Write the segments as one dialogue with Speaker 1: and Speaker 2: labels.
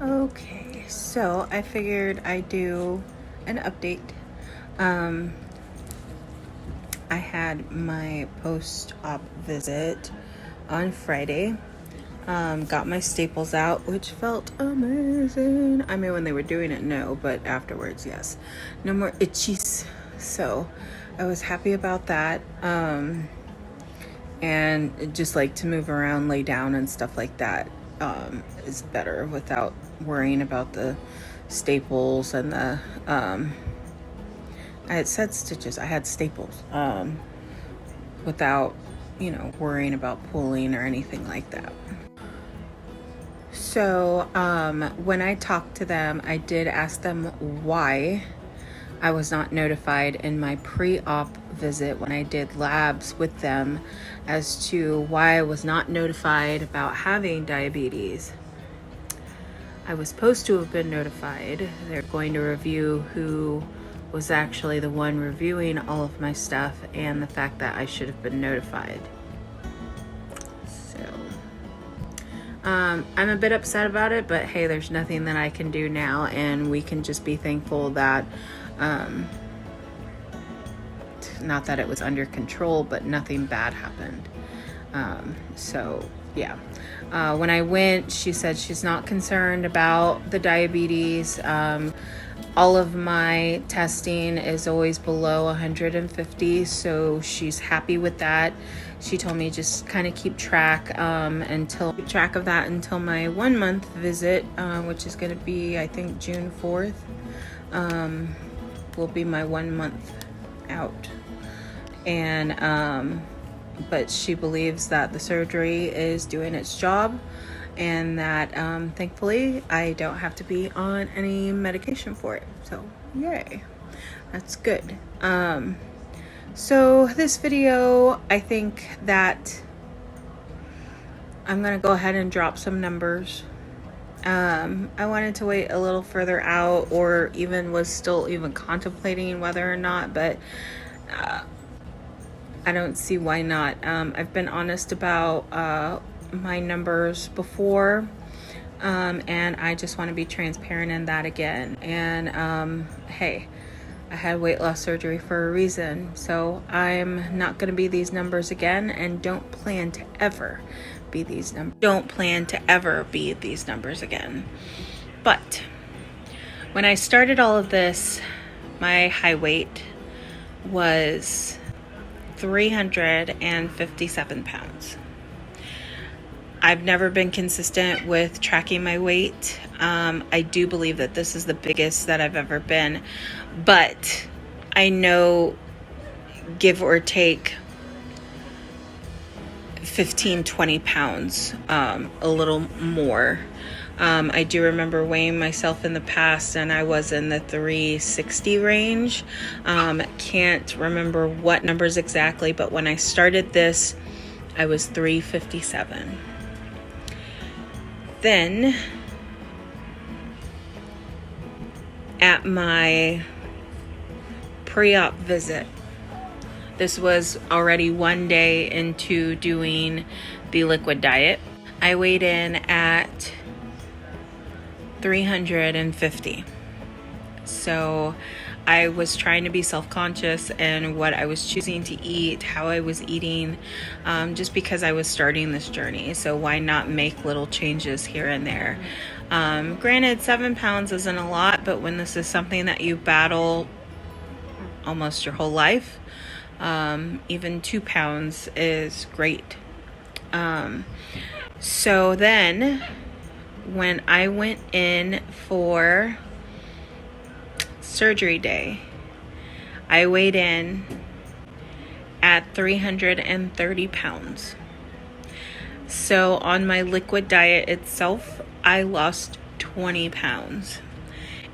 Speaker 1: Okay, so I figured I'd do an update. I had my post-op visit on Friday. Got my staples out, which felt amazing. I mean, when they were doing it, no, but afterwards, yes. No more itchies. So I was happy about that. And just like to move around, lay down, and stuff like that is better without worrying about the staples and the. I had said stitches. I had staples. Without, worrying about pulling or anything like that. So when I talked to them, I did ask them why I was not notified in my pre-op visit when I did labs with them as to why I was not notified about having diabetes. I was supposed to have been notified. They're going to review who was actually the one reviewing all of my stuff and the fact that I should have been notified. So I'm a bit upset about it, but hey, there's nothing that I can do now, and we can just be thankful that not that it was under control, but nothing bad happened. So yeah, when I went, she said she's not concerned about the diabetes. All of my testing is always below 150, so she's happy with that. She told me just kind of keep track of that until my 1 month visit, which is going to be, I think, June 4th. Will be my 1 month out. And but she believes that the surgery is doing its job, and that thankfully I don't have to be on any medication for it. So yay, that's good. So this video, I think that I'm gonna go ahead and drop some numbers. I wanted to wait a little further out, or was still contemplating whether or not, but I don't see why not. I've been honest about my numbers before, and I just want to be transparent in that again. And hey, I had weight loss surgery for a reason, so I'm not going to be these numbers again, and don't plan to ever be these numbers again. But when I started all of this, my high weight was 357 pounds. I've never been consistent with tracking my weight. I do believe that this is the biggest that I've ever been, but I know, give or take 15, 20 pounds, a little more. I do remember weighing myself in the past, and I was in the 360 range. Can't remember what numbers exactly, but when I started this, I was 357. Then, at my pre-op visit, this was already 1 day into doing the liquid diet, I weighed in at 350. So I was trying to be self-conscious in what I was choosing to eat, how I was eating, just because I was starting this journey. So why not make little changes here and there? Granted, 7 pounds isn't a lot, but when this is something that you battle almost your whole life, even 2 pounds is great. So then when I went in for surgery day, I weighed in at 330 pounds. So on my liquid diet itself, I lost 20 pounds.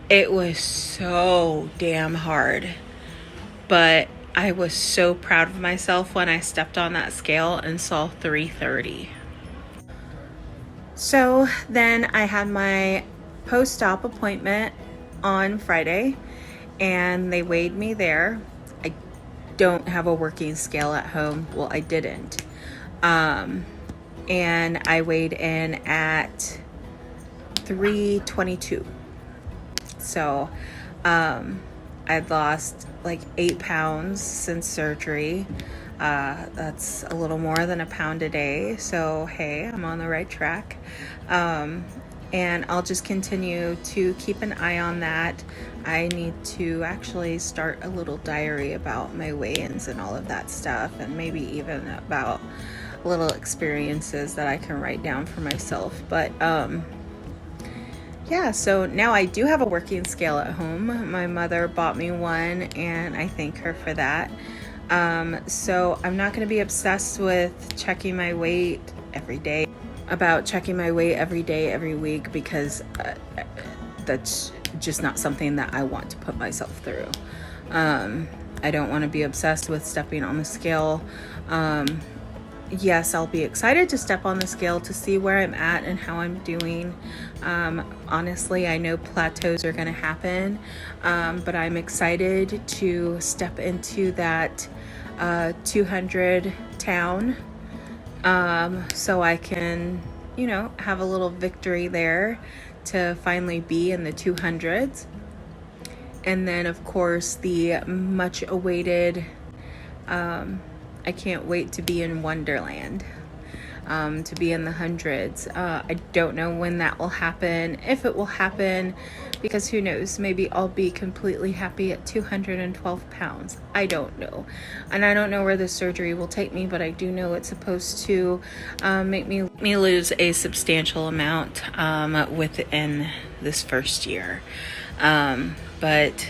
Speaker 1: It was so damn hard, but I was so proud of myself when I stepped on that scale and saw 330. So then I had my post-op appointment on Friday, and they weighed me there. don't have a working scale at home. Well, I didn't. and I weighed in at 322. So I'd lost like 8 pounds since surgery. That's a little more than a pound a day. So, hey, I'm on the right track. And I'll just continue to keep an eye on that. I need to actually start a little diary about my weigh-ins and all of that stuff, and maybe even about little experiences that I can write down for myself. But yeah, so now I do have a working scale at home. My mother bought me one, and I thank her for that. So I'm not going to be obsessed with checking my weight every day, every week, because that's just not something that I want to put myself through. I don't want to be obsessed with stepping on the scale. Yes, I'll be excited to step on the scale to see where I'm at and how I'm doing. Honestly, I know plateaus are going to happen, but I'm excited to step into that 200 town, so I can, have a little victory there to finally be in the 200s. And then, of course, the much awaited, I can't wait to be in Wonderland, to be in the hundreds. I don't know when that will happen, if it will happen, because who knows, maybe I'll be completely happy at 212 pounds. I don't know. And I don't know where this surgery will take me, but I do know it's supposed to make me lose a substantial amount within this first year. But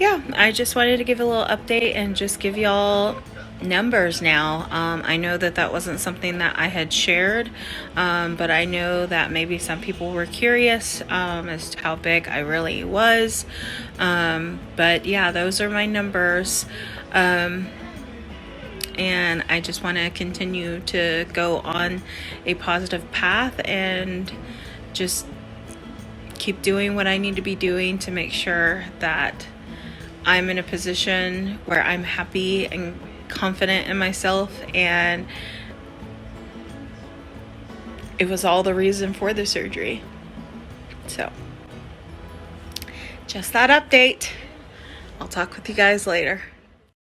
Speaker 1: yeah, I just wanted to give a little update and just give y'all numbers now. I know that wasn't something that I had shared, but I know that maybe some people were curious as to how big I really was. But yeah, those are my numbers. And I just want to continue to go on a positive path and just keep doing what I need to be doing to make sure that I'm in a position where I'm happy and confident in myself, and it was all the reason for the surgery. So, just that update. I'll talk with you guys later.